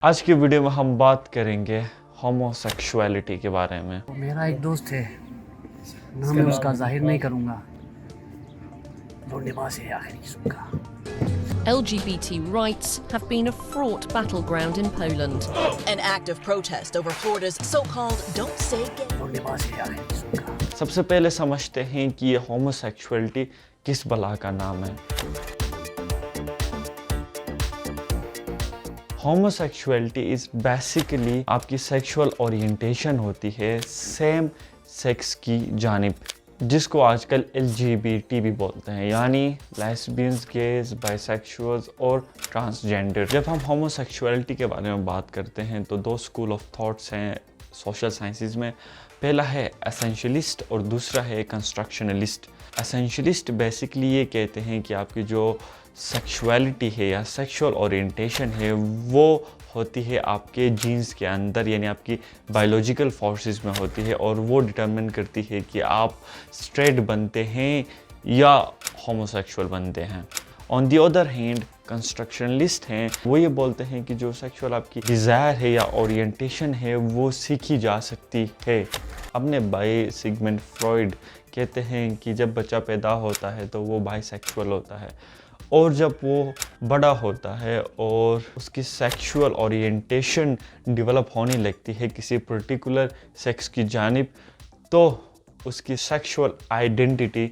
आज की वीडियो में हम बात करेंगे होमोसेक्सुअलिटी के बारे में। मेरा एक दोस्त है, नाम मैं उसका जाहिर नहीं करूंगा, वो निवास है आखिरी किस्म का। LGBT rights have been a fraught battleground in Poland. An act of protest over Florida's so-called Don't Say Gay. वो निवास है आखिरी किस्म का। सबसे पहले समझते हैं कि ये होमोसेक्सुअलिटी किस बला का नाम है। होमोसेक्सुअलिटी इज बेसिकली आपकी सेक्सुअल ओरिएंटेशन होती है सेम सेक्स की जानिब, जिसको आजकल LGBT भी बोलते हैं, यानी लेस्बियंस, गेज, बाइसेक्सुअल्स और ट्रांसजेंडर। जब हम होमोसेक्सुअलिटी के बारे में बात करते हैं तो दो स्कूल ऑफ थॉट्स हैं सोशल साइंसेज में। पहला है एसेंशियलिस्ट और दूसरा है कंस्ट्रक्शनलिस्ट। एसेंशियलिस्ट बेसिकली ये कहते हैं कि आपकी जो सेक्सुअलिटी है या सेक्सुअल ओरिएंटेशन है वो होती है आपके जीन्स के अंदर, यानी आपकी बायोलॉजिकल फोर्सेस में होती है, और वो डिटरमिन करती है कि आप स्ट्रेट बनते हैं या होमोसेक्सुअल बनते हैं। ऑन दी अदर हैंड कंस्ट्रक्शनलिस्ट हैं, वो ये बोलते हैं कि जो सेक्सुअल आपकी डिज़ायर है या ओरिएंटेशन है वो सीखी जा सकती है। अपने बाई सिगमंड फ्रॉइड कहते हैं कि जब बच्चा पैदा होता है तो वो बाइसेक्सुअल होता है, और जब वो बड़ा होता है और उसकी सेक्सुअल ओरिएंटेशन डेवलप होने लगती है किसी पर्टिकुलर सेक्स की जानिब, तो उसकी सेक्सुअल आइडेंटिटी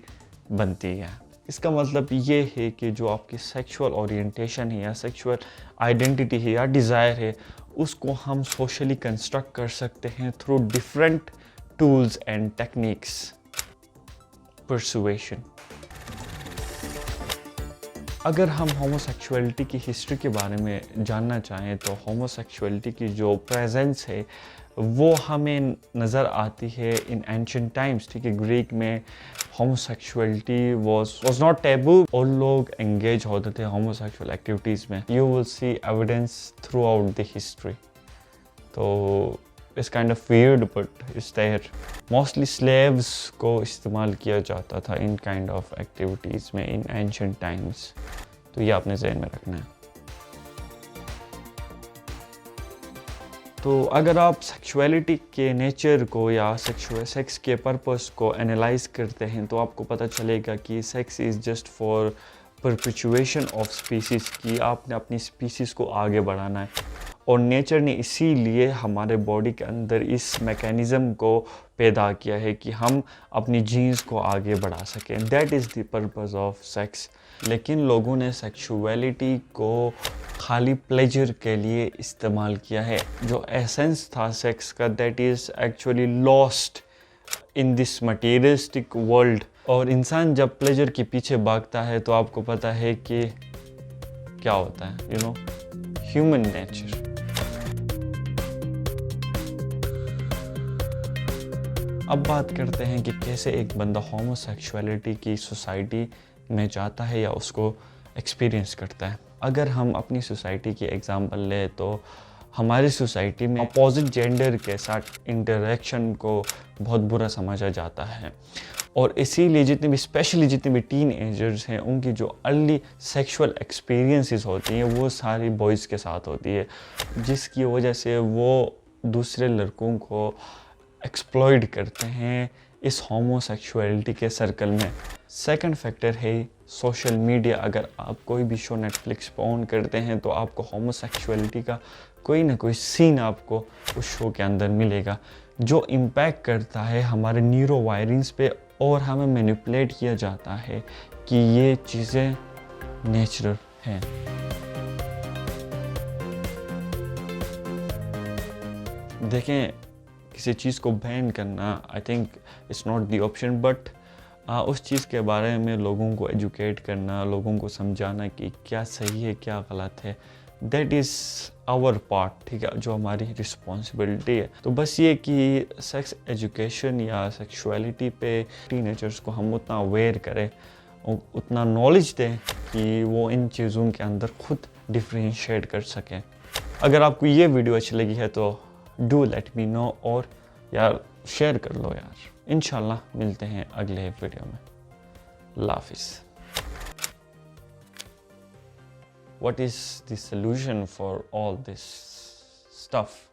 बनती है। इसका मतलब ये है कि जो आपकी सेक्सुअल ओरिएंटेशन है या सेक्सुअल आइडेंटिटी है या डिज़ायर है, उसको हम सोशली कंस्ट्रक्ट कर सकते हैं through different tools and techniques. Persuasion. अगर हम होमोसेक्सुअलिटी की हिस्ट्री के बारे में जानना चाहें तो होमोसेक्सुअलिटी की जो प्रेजेंस है वो हमें नज़र आती है इन एंशिएंट टाइम्स। ठीक है, ग्रीक में होमोसेक्सुअलिटी वाज नॉट टैबू, और लोग एंगेज होते थे होमोसेक्सुअल एक्टिविटीज़ में। You will see evidence throughout the history. तो it's kind of weird but it's there. Mostly slaves को इस्तेमाल किया जाता था इन काइंड ऑफ एक्टिविटीज़ में इन एंशिएंट टाइम्स। तो ये आपने ज़हन में रखना है। तो अगर आप सेक्सुअलिटी के नेचर को या सेक्स के पर्पस को एनालाइज करते हैं तो आपको पता चलेगा कि sex is just for perpetuation of species, की आपने अपनी स्पीसीज़ को आगे बढ़ाना है, और नेचर ने इसीलिए हमारे बॉडी के अंदर इस मैकेनिज़्म को पैदा किया है कि हम अपनी जीन्स को आगे बढ़ा सकें। That is the purpose of sex. लेकिन लोगों ने सेक्सुअलिटी को खाली प्लेजर के लिए इस्तेमाल किया है। जो एसेंस था सेक्स का, that is actually lost in this materialistic world. और इंसान जब प्लेजर के पीछे भागता है तो आपको पता है कि क्या होता है, यू नो, ह्यूमन नेचर। अब बात करते हैं कि कैसे एक बंदा होमोसेक्सुअलिटी की सोसाइटी में जाता है या उसको एक्सपीरियंस करता है। अगर हम अपनी सोसाइटी की एग्जांपल लें तो हमारी सोसाइटी में अपोजिट जेंडर के साथ इंटरेक्शन को बहुत बुरा समझा जाता है, और इसीलिए जितने भी टीन एजर्स हैं उनकी जो अर्ली सेक्सुअल एक्सपीरियंसेस होती हैं वो सारी बॉयज़ के साथ होती है, जिसकी वजह से वो दूसरे लड़कों को एक्सप्लॉइट करते हैं इस होमोसेक्सुअलिटी के सर्कल में। सेकंड फैक्टर है सोशल मीडिया। अगर आप कोई भी शो नेटफ्लिक्स पर ऑन करते हैं तो आपको होमोसेक्सुअलिटी का कोई ना कोई सीन आपको उस शो के अंदर मिलेगा, जो इम्पैक्ट करता है हमारे न्यूरो वायरिंग्स पे, और हमें मैनिपुलेट किया जाता है कि ये चीज़ें नेचुरल हैं। देखें, किसी चीज़ को बैन करना I think it's not the option, but उस चीज़ के बारे में लोगों को एजुकेट करना, लोगों को समझाना कि क्या सही है क्या गलत है, दैट इज़ आवर पार्ट। ठीक है, जो हमारी रिस्पॉन्सिबिलिटी है। तो बस ये कि सेक्स एजुकेशन या सेक्सुअलिटी पे टीनेजर्स को हम उतना अवेयर करें, उतना नॉलेज दें कि वो इन चीज़ों के अंदर खुद डिफ्रेंशिएट कर सकें। अगर आपको ये वीडियो अच्छी लगी है तो डू लेट मी नो, और यार शेयर कर लो यार। इंशाल्लाह मिलते हैं अगले वीडियो में। अल्लाह हाफिज़। What is the solution for all this? stuff.